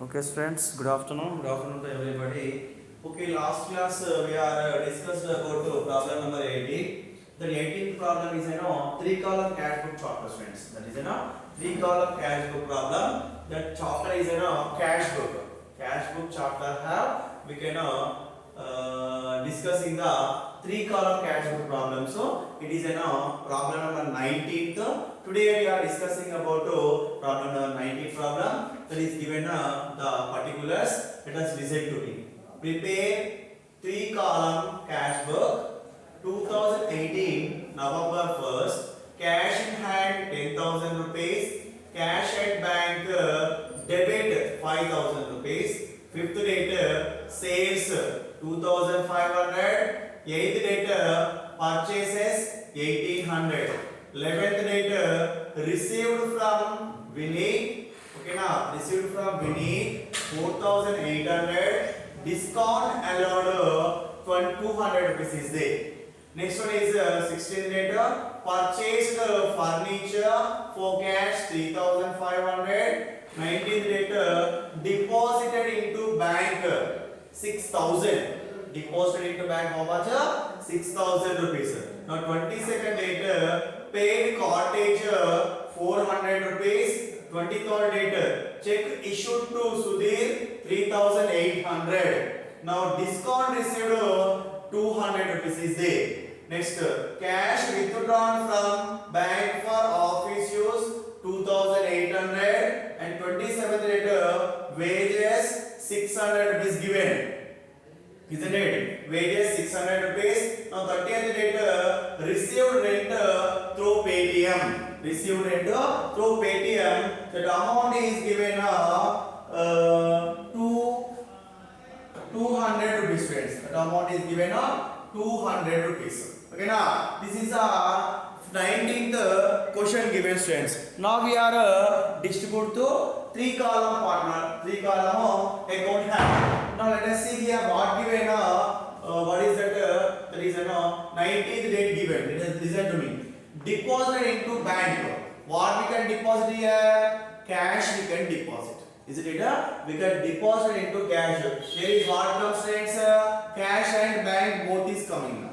Okay, students. Good afternoon. Good afternoon to everybody. Okay, last class we are discussed about problem number 18. The 18th problem is three column cash book chapter, students. That is three column cash book problem. That chapter is cash book. Cash book chapter have we can discussing the three column cash book problem. So it is problem number 19th. Today we are discussing about problem number 19 problem that is given the particulars. Let us listen to it. Prepare three column cash book 2018 November 1st, cash in hand 10,000 rupees, cash at bank debit 5,000 rupees, fifth date sales 2,500, eighth date purchases 1,800, 11th date received from Vinay, okay now received from Vinay 4,800, discount allowed 200 rupees is there. Next one is 16th date purchased furniture for cash 3,500, 19th date deposited into bank 6,000. Deposited into bank how much? 6,000 rupees. Now 22nd date paid cottage 400 rupees. 23rd date check issued to Sudhir 3,800. Now discount received 200 rupees is there. Next cash withdrawn from bank for office use 2,800 and 27th date wages 600 rupees given. Isn't it? Wages 600 rupees. Now 30th date received rent through Paytm. Received rent through Paytm. That amount is given 200 rupees, friends. That amount is given 200 rupees. Okay, now this is a 19th question given, students. Now we are distribute to three column partner, three column account have. Now let us see here what given. What is that? There is 19th date given. Let us listen to me. Deposit into bank. What we can deposit here? Cash we can deposit. Is it? We can deposit into cash. Here is what comes, friends. Cash and bank both is coming now.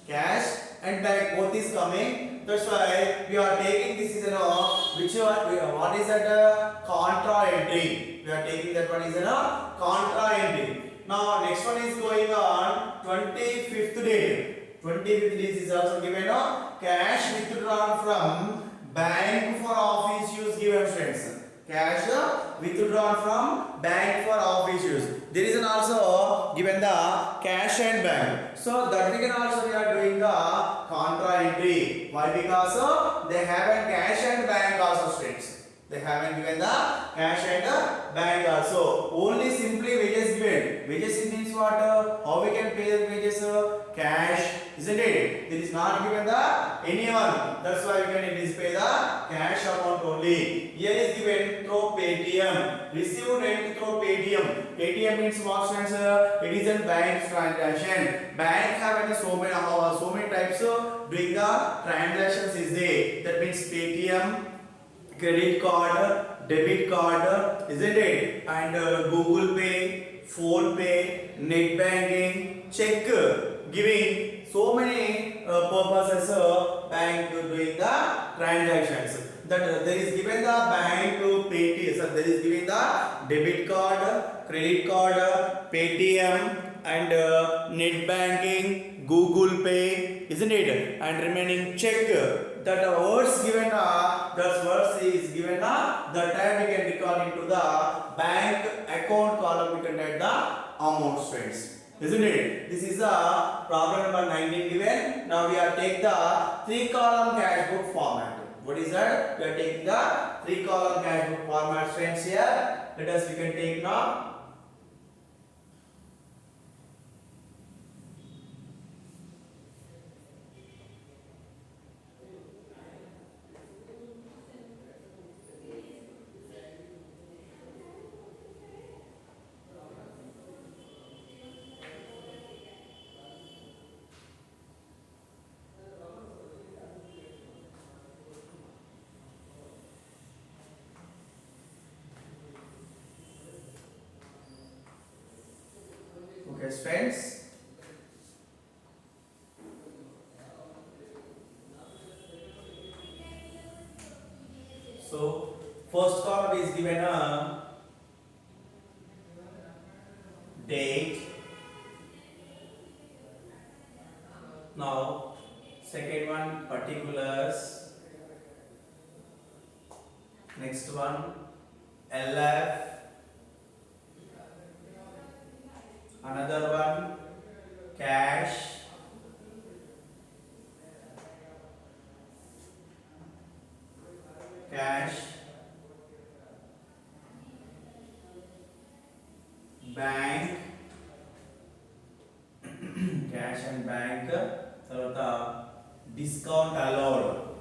Cash and bank both is coming. That's why we are taking this is which one? What is that? Contra entry. We are taking that one is contra entry. Now next one is going on 25th date. 25th date is also given cash withdrawn from bank for office use given, friends. Cash withdrawn from bank for office use. There is also given the cash and bank. So that we can also we are doing the contra entry. Why? Because they have a cash and bank also, friends. They haven't given the cash and bank also. Only simply wages given. Wages means what? How we can pay the wages? Cash, isn't it? There is not given the anyone. That's why we can pay the cash amount only. Here is given through Paytm. Received rent through Paytm. Paytm means what, friends? It is a bank transaction. Bank have so many types of doing the transactions is there. That means Paytm, credit card, debit card, isn't it? And Google Pay, Phone Pay, net banking, check, giving so many purposes bank doing the transactions. That there is given the bank to Paytm. So there is given the debit card, credit card, Paytm, and net banking, Google Pay, isn't it? And remaining check. That words given that words is given that time we can record into the bank account column. We can add the amount, friends, isn't it? This is the problem number 19 given. Now we are take the three column cash book format. What is that? We are taking the three column cash book format, friends. Here let us we can take now. Okay, friends. So first column is given a date. Now second one particulars. Next one LF. Another one cash. Cash. Bank. Cash and bank. Tarvata discount allowed.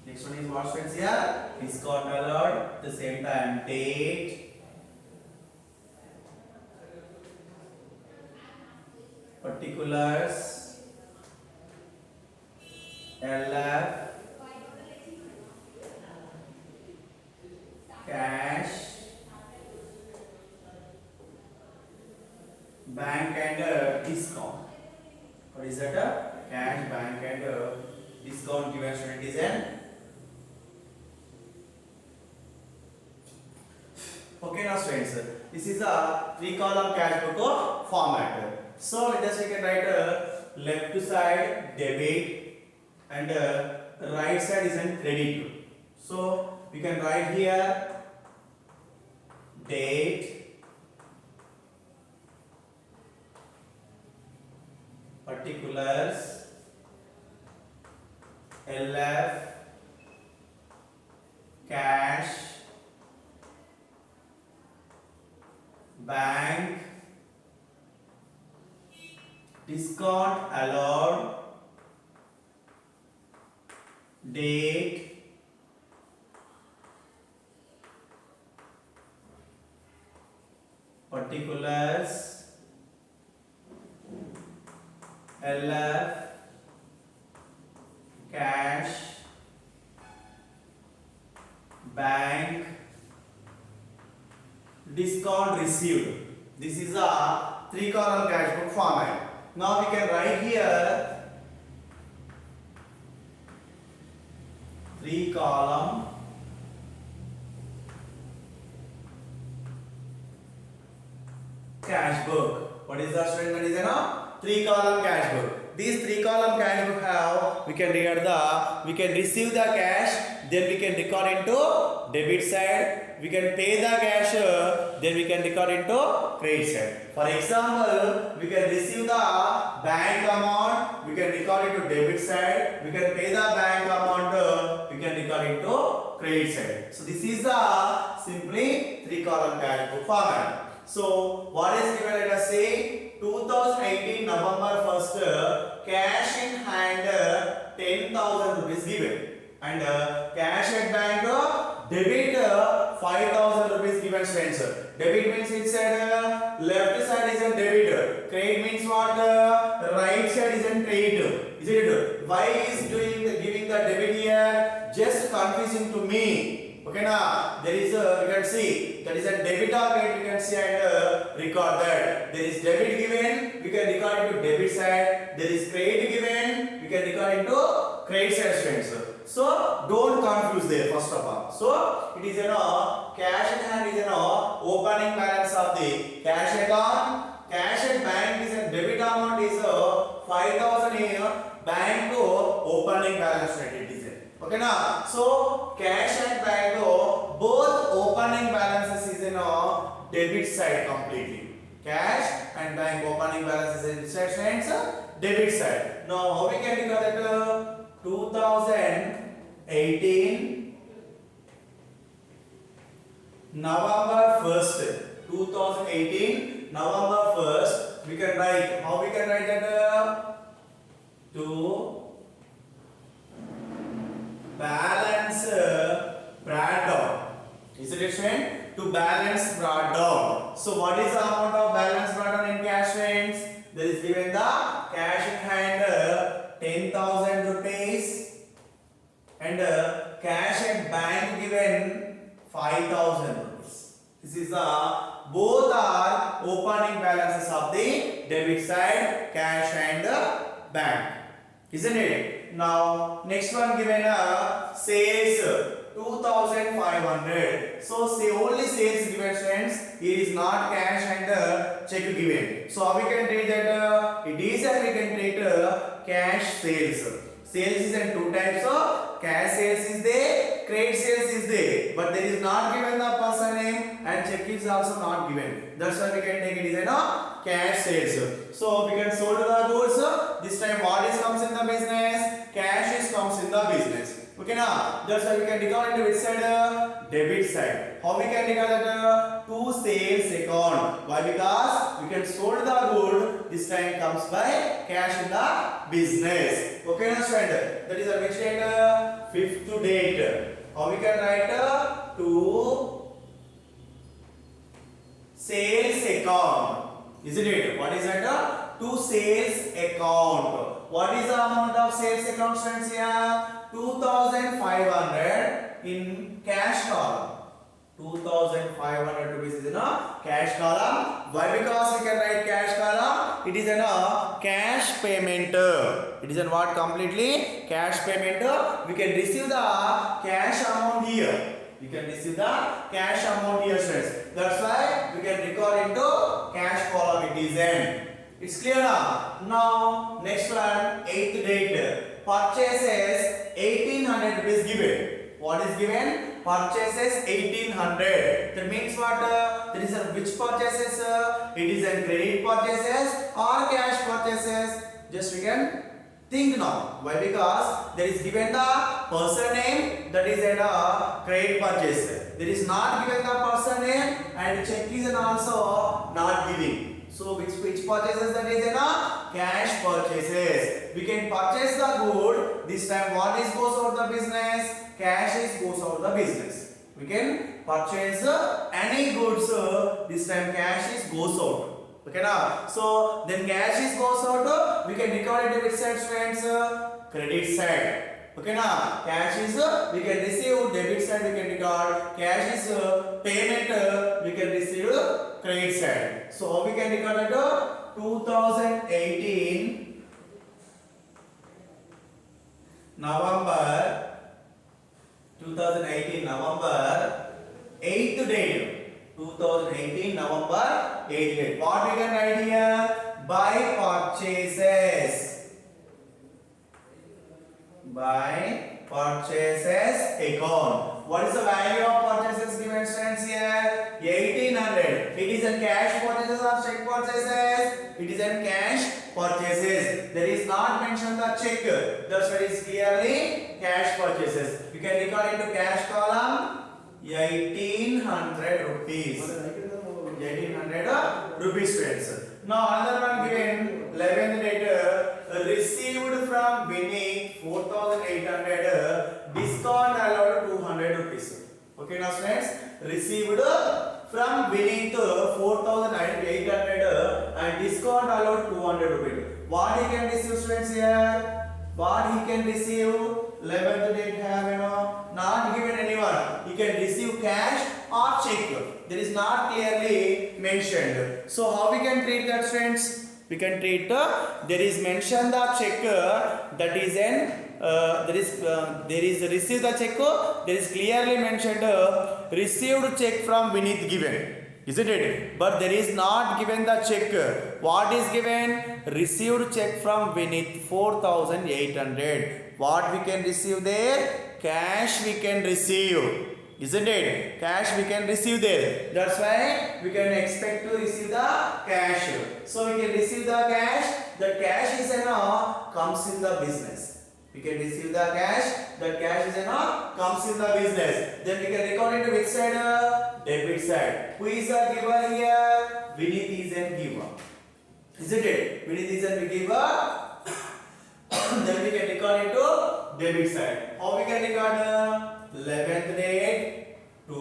Next one is what friends here? Discount allowed. At the same time date. Particulars. LF. Cash. Bank and discount. What is that? Cash, bank and discount given student is an. Okay now students, this is a 3-column cash book format. So let us we can write left side debit and right side is an credit. So we can write here date, particulars, LF, cash, bank, discount allowed, date, particulars, LF, cash, bank, discount received. This is a 3-column cash book format. Now we can write here 3-column cash book. What is the student? What is it now? 3-column cash book. These 3-column cash book have we can receive the cash, then we can record into debit side. We can pay the cash, then we can record into credit side. For example, we can receive the bank amount, we can record into debit side. We can pay the bank amount, we can record into credit side. So this is the simply 3-column cash book format. So what is given? Let us say 2018 November 1st, cash in hand 10,000 rupees given, and cash at bank debit 5,000 rupees given friends. Debit means it said left side is a debit. Credit means what? Right side is a credit. Is it? Why is giving the debit here? Just confusing to me. Okay now, there is a, you can see, that is a debit or credit, you can see and record that. There is debit given, we can record into debit side. There is credit given, we can record into credit side friends. So don't confuse there first of all. So it is cash in hand is opening balance of the cash account. Cash at bank is a debit amount is 5,000 in bank opening balance rate it is. Okay now, so cash and bank both opening balances is in debit side completely. Cash and bank opening balance is in side friends, debit side. Now how we can record that? 2018 November 1st. 2018 November 1st. We can write. How we can write that? To balance brought down. Is it friend? To balance brought down. So what is the amount of balance brought down in cash friends? There is given the cash in hand 10,000 rupees and cash at bank given 5,000 rupees. This is the both are opening balances of the debit side, cash and bank, isn't it? Now next one given sales 2500. So say only sales given friends. Here is not cash and check given. So how we can treat that? It is and we can treat cash sales. Sales is in two types of cash sales is there, credit sales is there, but there is not given the person name and check is also not given. That's why we can take it as a cash sales. So we can sold the goods. This time what is comes in the business? Cash is comes in the business. Okay now, that's why we can record into which side? Debit side. How we can record that? To sales account. Why? Because we can sold the good. This time comes by cash in the business. Okay now, student. That is a which date? Fifth date. How we can write? To sales account. Isn't it? What is that? To sales account. What is the amount of sales account, students here? 2500 in cash column. 2500 rupees is in a cash column. Why? Because we can write cash column. It is in a cash payment. It is in what? Completely cash payment. We can receive the cash amount here. We can receive the cash amount here, students. That's why we can record into cash column. It is in. It's clear now. Now next one, 8th date. Purchases 1800 rupees given. What is given? Purchases 1800. That means what? There is a which purchases? It is a credit purchases or cash purchases. Just we can think now. Why? Because there is given the person name, that is a credit purchase. There is not given the person name and check is also not giving. So which purchases, that is cash purchases. We can purchase the good. This time what is goes out the business? Cash is goes out the business. We can purchase any goods. This time cash is goes out. Okay now. So then cash is goes out. We can record it which side, friends? Credit side. Okay now. Cash is we can receive, debit side we can record. Cash is payment we can receive credit side. So how we can record it? 2018 November 8th date. 2018 November 8th date. What we can write here? By purchases. By purchases account. What is the value of purchases given, students here? 1800. It is in cash purchases or check purchases? It is in cash purchases. There is not mentioned the check. That's why it is clearly cash purchases. You can record into cash column 1800 rupees. 1800 rupees, friends. Now another one given 11th date, received from Beneath 4800, discount allowed 200 rupees. Okay now, friends, received from Beneath 4800 and discount allowed 200 rupees. What he can receive, students here? What he can receive? 11th date have not given anyone. He can receive cash or check. There is not clearly mentioned. So how we can treat that, friends? We can treat there is mentioned the check, that is an there is received the check. There is clearly mentioned received check from Beneath given. Isn't it? But there is not given the check. What is given? Received check from Beneath 4800. What we can receive there? Cash we can receive. Isn't it? Cash we can receive there. That's why we can expect to receive the cash. So we can receive the cash. The cash is comes in the business. We can receive the cash. The cash is comes in the business. Then we can record it to which side? Debit side. Who is the giver here? Beneath is a giver. Isn't it? Beneath is a giver. Then we can record it to debit side. How we can record? 11th date to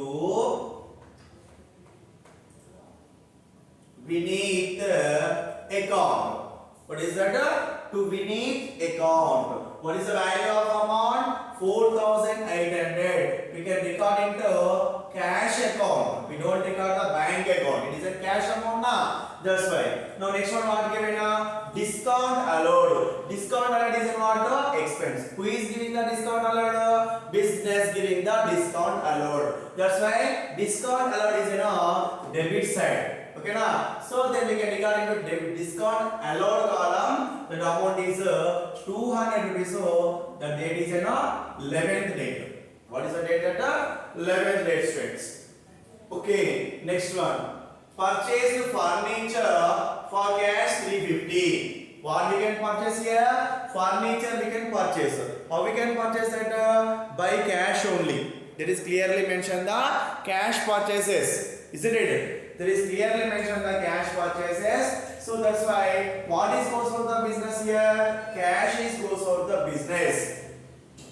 Beneath account. What is that? To Beneath account. What is the value of amount? 4800. We can record into cash account. We don't record the bank account. It is a cash amount now. That's why. Now next one what given now? Discount allowed. Discount allowed is what? Expense. Who is giving the discount allowed? Business giving the discount allowed. That's why discount allowed is in a debit side. Okay na? So then we can record into discount allowed column. The amount is 200 rupees. So the date is in a 11th date. What is the date at the 11th date students? Okay, next one. Purchase furniture for cash 350. What we can purchase here? Furniture we can purchase. How we can purchase that? By cash only. There is clearly mentioned the cash purchases. Isn't it? There is clearly mentioned the cash purchases. So that's why what is goes for the business here? Cash is goes for the business.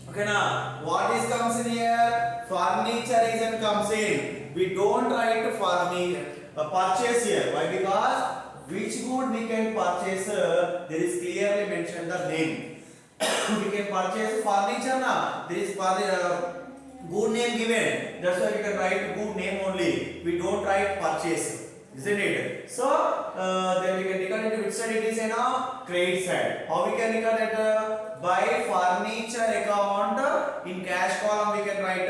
Okay now, what is comes in here? Furniture isn't comes in. We don't write purchase here. Why? Because which good we can purchase? There is clearly mentioned the name. We can purchase furniture now. There is good name given. That's why we can write good name only. We don't write purchase. Isn't it? So then we can record it which side it is in a credit side. How we can record it? By furniture account in cash column we can write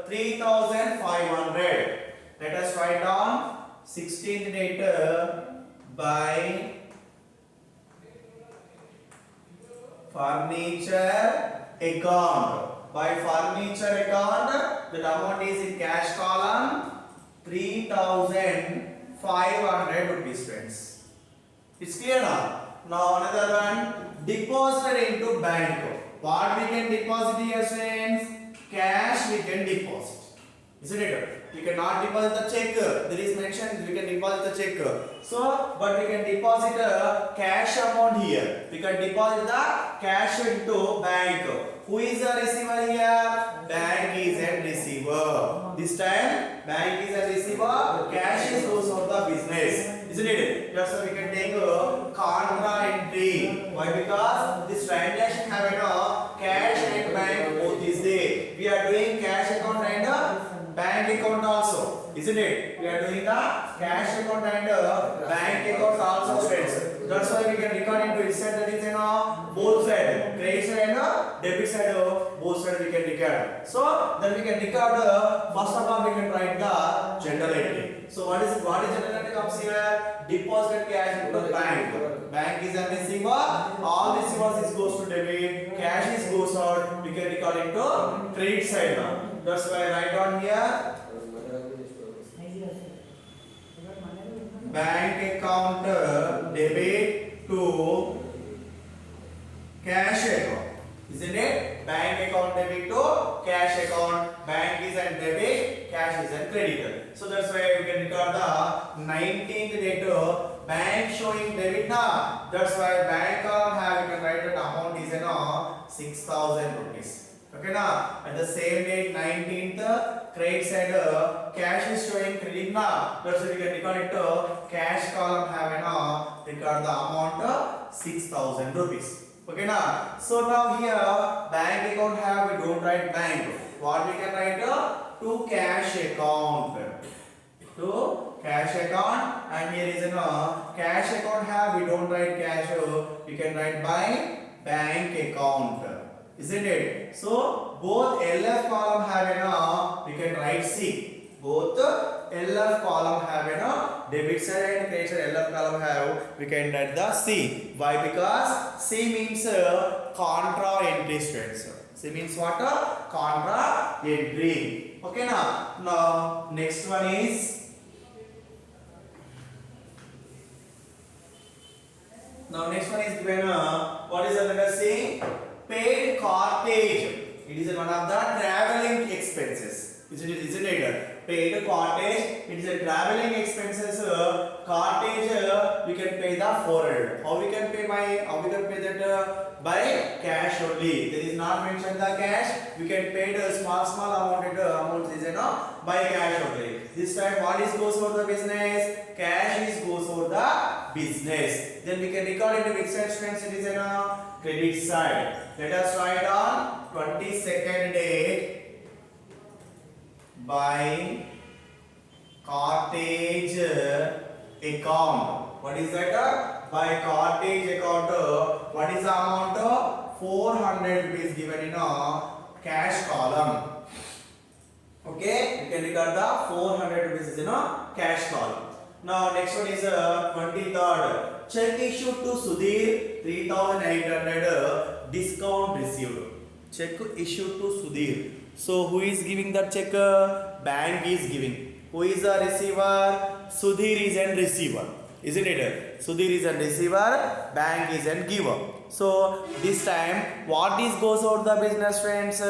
3,500. Let us write down 16th date by furniture account. By furniture account the amount is in cash column 3,500 rupees friends. It's clear now. Now another one, deposited into bank. What we can deposit here friends? Cash we can deposit. Isn't it? We cannot deposit the check. There is mentioned we can deposit the check. So, but we can deposit a cash amount here. We can deposit the cash into bank. Who is the receiver here? Bank is a receiver. This time, bank is a receiver. Cash is goes for the business. Isn't it? Just so we can take a contra entry. Why? Because this transaction having a cash and bank both is there. We are doing cash account and bank account also. Isn't it? We are doing the cash account and bank account also friends. That's why we can record into which side that is in both side. Credit side and debit side both side we can record. So then we can record first of all we can write the general entry. So what is general entry comes here? Deposit cash into bank. Bank is a receiver. All receivers is goes to debit. Cash is goes out. We can record into credit side now. That's why I write down here bank account debit to cash account. Isn't it? Bank account debit to cash account. Bank is a debit, cash is a creditor. So that's why we can record the 19th date bank showing debit now. That's why bank column have we can write that amount is 6,000 rupees. Okay now, at the same date 19th credit side cash is showing credit now. That's why we can record it cash column have record the amount 6,000 rupees. Okay now, so now here bank account have we don't write bank. What we can write to cash account. To cash account, and here is cash account have we don't write cash. We can write by bank account. Isn't it? So both LF column have we can write C. Both LF column have debit side and credit side LF column have we can write the C. Why? Because C means contra entry students. C means what? Contra entry. Okay now next one is given what is the letter C? Paid cartage. It is one of the traveling expenses. Isn't it? Paid cartage. It is a traveling expenses. Cartage we can pay the 400. How we can pay that by cash only. There is not mentioned the cash. We can pay the small amount is by cash only. This time what is goes for the business? Cash is goes for the business. Then we can record into which side students it is credit side. Let us write on 22nd date by cartage account. What is that? By cartage account, what is the amount? 400 rupees given in a cash column. Okay, you can record the 400 rupees is in a cash column. Now next one is 23rd. Check issued to Sudhir 3800 discount received. Check issued to Sudhir. So who is giving that check? Bank is giving. Who is the receiver? Sudhir is an receiver. Isn't it? Sudhir is a receiver, bank is a giver. So this time what is goes out the business, friends?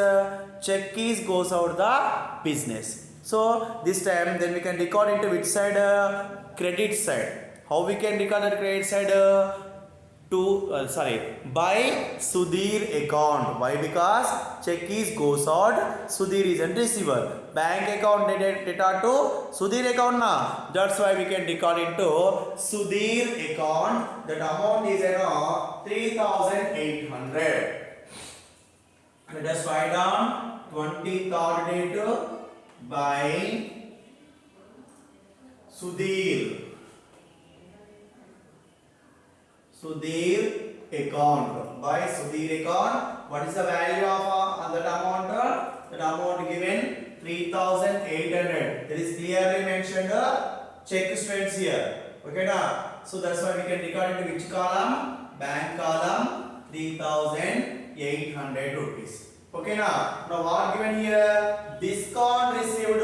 Check is goes out the business. So this time then we can record into which side? Credit side. How we can record the credit side? By Sudhir account. Why? Because check is goes out, Sudhir is a receiver. Bank account data to Sudhir account na. That's why we can record into Sudhir account. That amount is 3,800. Let us write down 23rd date by Sudhir. Sudhir account. By Sudhir account. What is the value of that amount? That amount given 3,800. There is clearly mentioned check straights here. Okay now. So that's why we can record into which column? Bank column. 3,800 rupees. Okay now. Now what given here? Discount received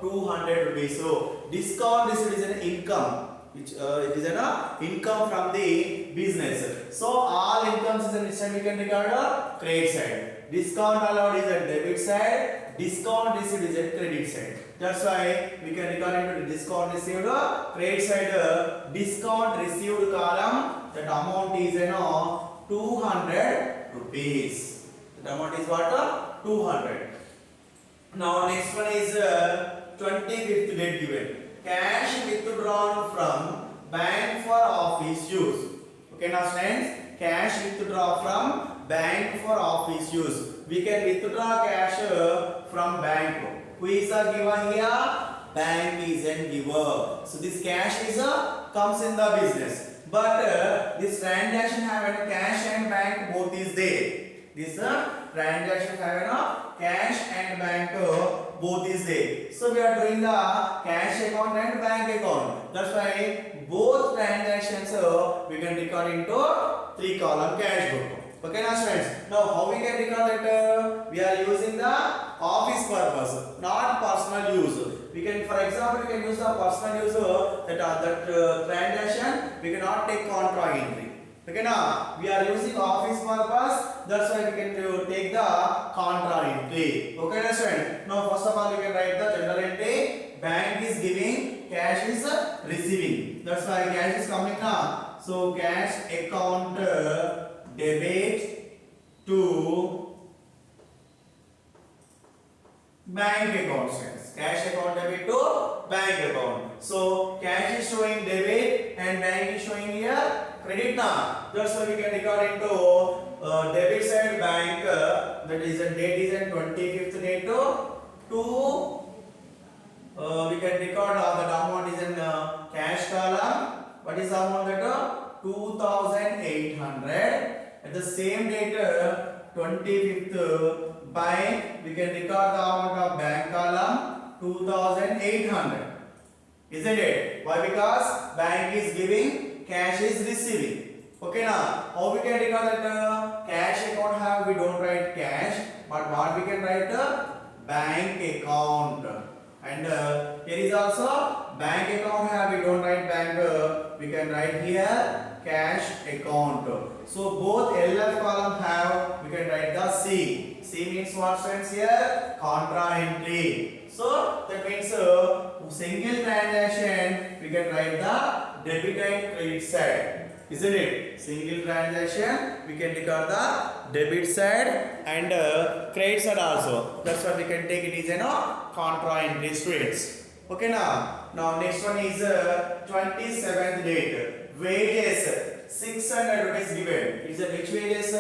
200 rupees. So discount received is an income. Which it is an income from the business. So all incomes is which side we can record? Credit side. Discount allowed is at debit side. Discount received is at credit side. That's why we can record into the discount received credit side. Discount received column. That amount is 200 rupees. That amount is what? 200. Now next one is 25th date given. Cash withdrawn from bank for office use. Okay now friends, cash withdraw from bank for office use. We can withdraw cash from bank. Who is the giver here? Bank is a giver. So this cash is comes in the business. But this transaction have a cash and bank both is there. This transaction have a cash and bank both is there. So we are doing the cash account and bank account. That's why both transactions we can record into 3 column cash book. Okay now friends. Now how we can record it? We are using the office purpose, not personal use. We can, for example, we can use the personal use that transaction. We cannot take contra entry. Okay now, we are using office purpose. That's why we can take the contra entry. Okay now friends. Now first of all we can write the general entry. Bank is giving, cash is receiving. That's why cash is coming now. So cash account debit to bank account, friends. Cash account debit to bank account. So cash is showing debit and bank is showing here credit now. That's why we can record into debit side bank. That is a date is a 25th date to we can record the amount is in cash column. What is the amount that 2,800. At the same date 25th by we can record the amount of bank column 2,800. Isn't it? Why? Because bank is giving, cash is receiving. Okay now, how we can record that cash account have we don't write cash, but what we can write bank account. And here is also bank account have we don't write bank, we can write here cash account. So both LF column have we can write the C. C means what, friends? Here contra entry. So that means single transaction we can write the debit and credit side. Isn't it? Single transaction we can record the debit side and credit side also. That's why we can take it as contra entry, students. Okay now. Now next one is 27th date. Wages 600 rupees given. It's a which wages?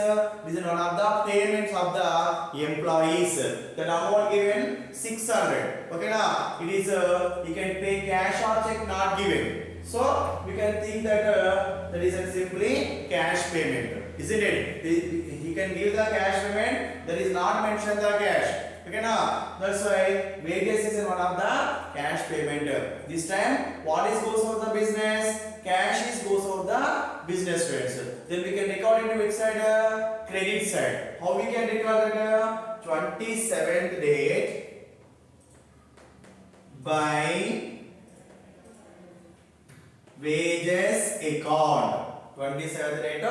This is one of the payments of the employees. The amount given 600. Okay now it is you can pay cash or check not given. So we can think that that is a simply cash payment, isn't it? He can give the cash payment. That is not mentioned the cash. Okay now that's why wages is one of the cash payment. This time what is goes for the business? Cash is goes for the business friends. Then we can record into which side? Credit side. How we can record that? 27th date by wages account. 27th date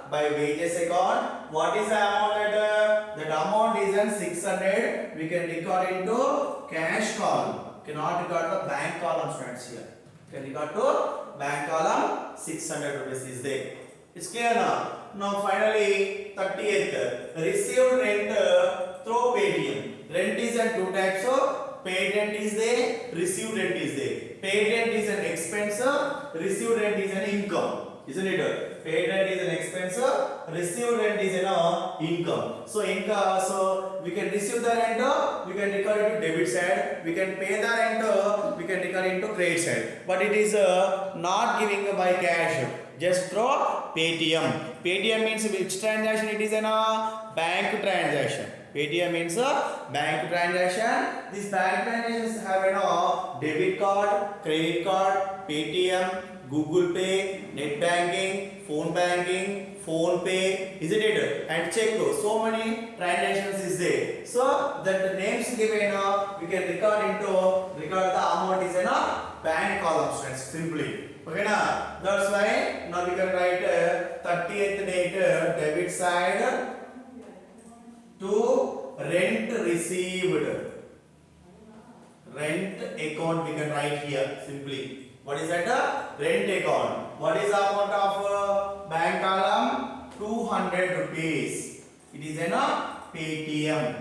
by wages account. What is the amount that? That amount is in 600. We can record into cash column. Cannot record the bank column friends here. Can record to bank column 600 rupees is there. It's clear now. Now finally 30th received rent through Paytm. Rent is in two types of paid rent is there, received rent is there. Paid rent is an expense, received rent is an income. Isn't it? Paid rent is an expense, received rent is an income. So income, so we can receive the rent, we can record it to debit side. We can pay the rent, we can record it to credit side. But it is not giving by cash, just through Paytm. Paytm means which transaction? It is a bank transaction. Paytm means a bank transaction. These bank transactions have a debit card, credit card, Paytm, Google Pay, net banking, phone banking, phone pay, isn't it? And check. So many transactions is there. So that the names given we can record the amount is in a bank column friends simply. Okay now that's why now we can write 30th date debit side to rent received. Rent account we can write here simply. What is that? Rent account. What is the amount of bank column? 200 rupees. It is in a Paytm.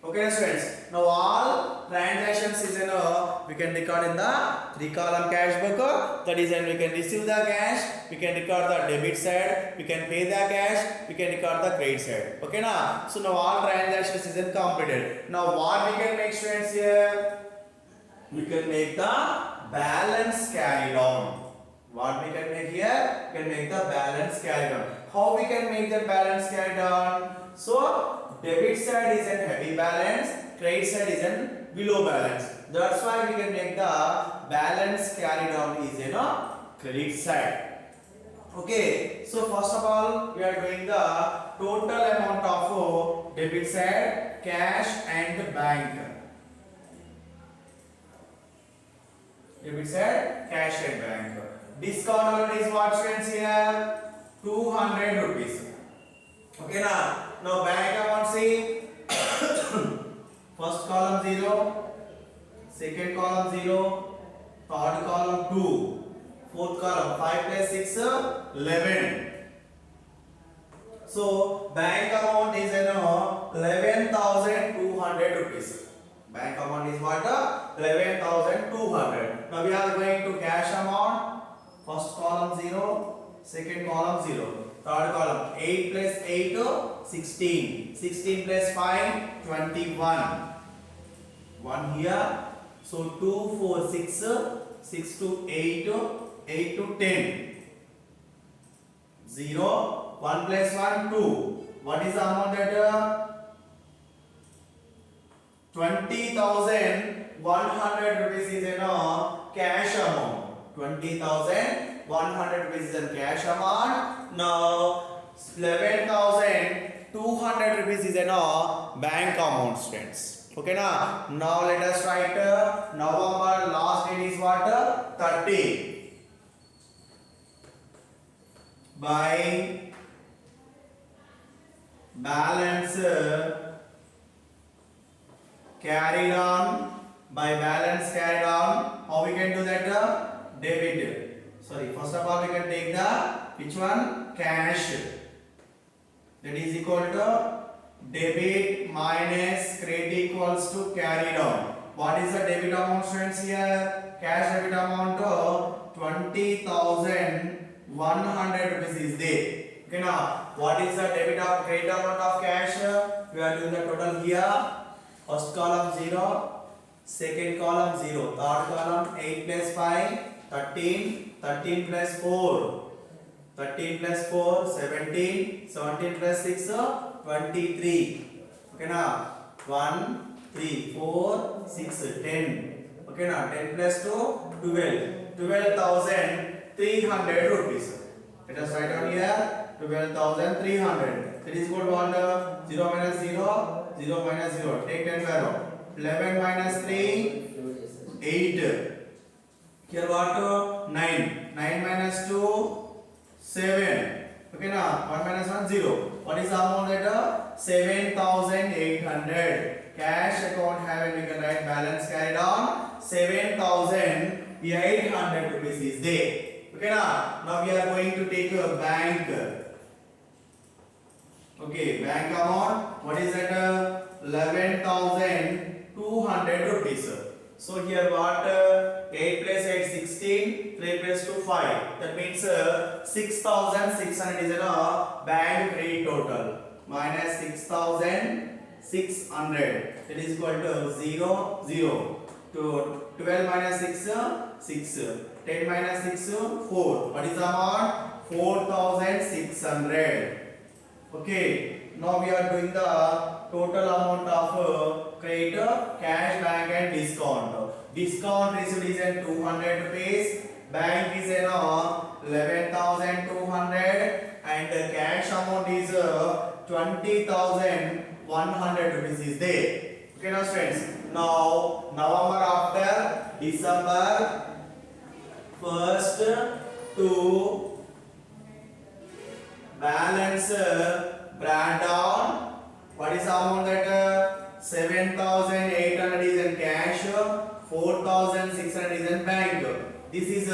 Okay friends. Now all transactions is in a we can record in the 3 column cash book. That is, and we can receive the cash, we can record the debit side, we can pay the cash, we can record the credit side. Okay now. So now all transactions is in completed. Now what we can make friends here? We can make the balance carried on. What we can make here? We can make the balance carried on. How we can make the balance carried on? So debit side is in heavy balance, credit side is in below balance. That's why we can make the balance carried on is in a credit side. Okay, so first of all we are doing the total amount of debit side, cash and bank. Debit side, cash and bank. Discount amount is what friends here? 200 rupees. Okay now bank amount see first column 0, second column 0, third column 2, fourth column 5 plus 6 11. So bank amount is 11,200 rupees. Bank amount is what? 11,200. Now we are going to cash amount. First column 0, second column 0, third column 8 plus 8 16, 16 plus 5 21. 1 here. So 2 4 6, 6 to 8, 8 to 10. 0, 1 plus 1 2. What is the amount that? 20,100 rupees is in a cash amount. 20,100 rupees is in cash amount. Now 11,200 rupees is in a bank amount friends. Okay now let us write November last date is what? 30 by balance carried on. By balance carried on, how we can do that? Debit. Sorry, first of all we can take the which one? Cash. That is equal to debit minus credit equals to carried on. What is the debit amount friends here? cash debit amount 20,100 rupees is there. Okay, now what is the debit of credit amount of cash? We are doing the total here. First column 0, second column 0, third column 8 plus 5 13, 13 plus 4 13 plus 4 17, 17 plus 6 23. Okay, now 1 3 4 6 10. Okay, now 10 plus 2 12, 12,300 rupees. Let us write down here 12,300. That is equal to what? 0 minus 0, 0 minus 0. Take 10 value. 11 minus 3, 8. Here what? 9. 9 minus 2, 7. Okay, now 1 minus 1, 0. What is the amount later? 7,800. Cash account having, we can write balance carried on 7,800 rupees is there. Okay, now we are going to take a bank. Okay, bank amount. What is that? 11,200 rupees. So here what? 8 plus 8 16, 3 plus 2 5. That means 6,600 is a bank credit total. Minus 6,600. That is equal to 0 0. To 12 minus 6 6. 10 minus 6 4. What is the amount? 4,600. Okay. Now we are doing the total amount of credit, cash, bank and discount. Discount received is 200 rupees. Bank is 11,200 and cash amount is 20,100 rupees is there. Okay, now friends. Now November after December 1st to balance brand down. What is the amount that 7,800 is in cash, 4,600 is in bank. This is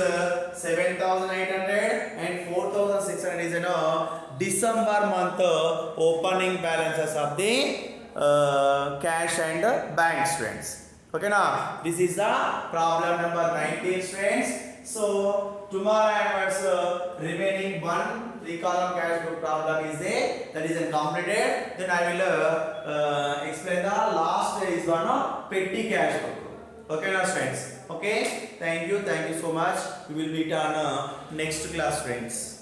7,800 and 4,600 is in December month opening balances of the cash and bank, friends. Okay, now this is the problem number 19, friends. So tomorrow onwards remaining one 3 column cash book problem is there, that is completed. Then I will explain the last is one petty cash book. Okay, now friends. Okay, thank you so much. We will meet on next class, friends.